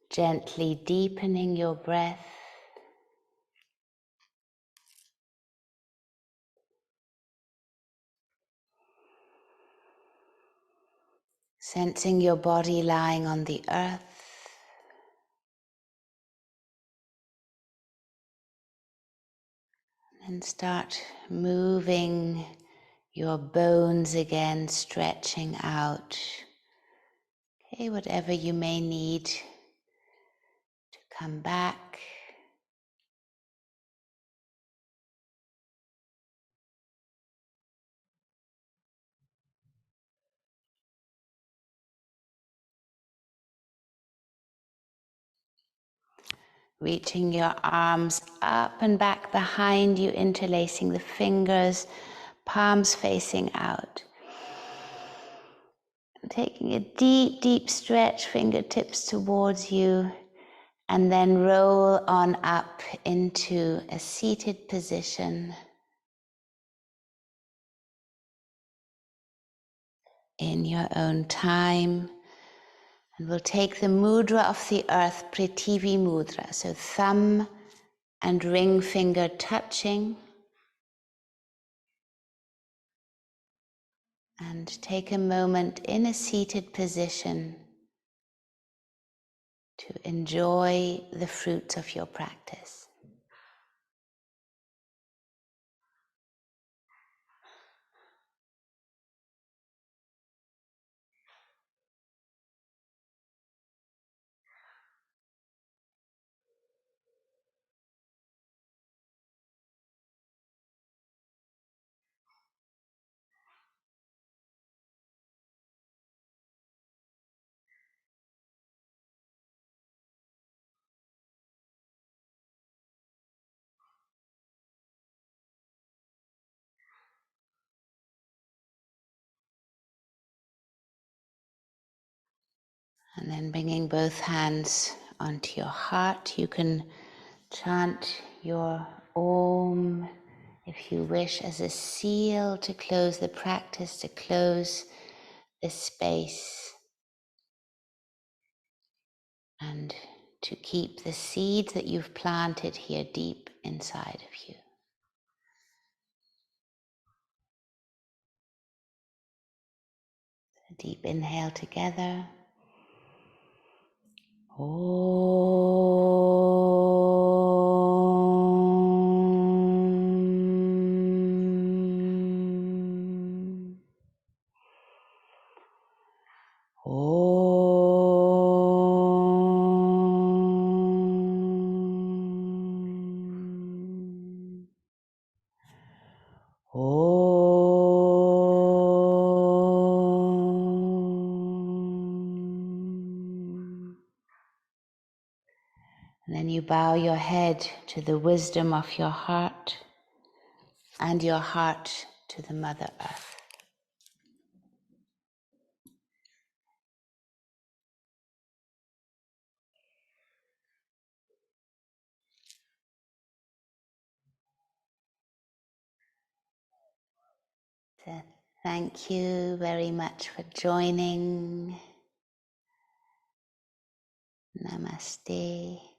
gently deepening your breath. Sensing your body lying on the earth. And start moving your bones again, stretching out. Okay, whatever you may need to come back. Reaching your arms up and back behind you, interlacing the fingers, palms facing out. And taking a deep, deep stretch, fingertips towards you, and then roll on up into a seated position in your own time. And we'll take the mudra of the earth, Prithvi mudra, so thumb and ring finger touching. And take a moment in a seated position to enjoy the fruits of your practice. And then bringing both hands onto your heart, you can chant your Om, if you wish, as a seal to close the practice, to close this space, and to keep the seeds that you've planted here deep inside of you. A deep inhale together. And then you bow your head to the wisdom of your heart and your heart to the Mother Earth. So thank you very much for joining. Namaste.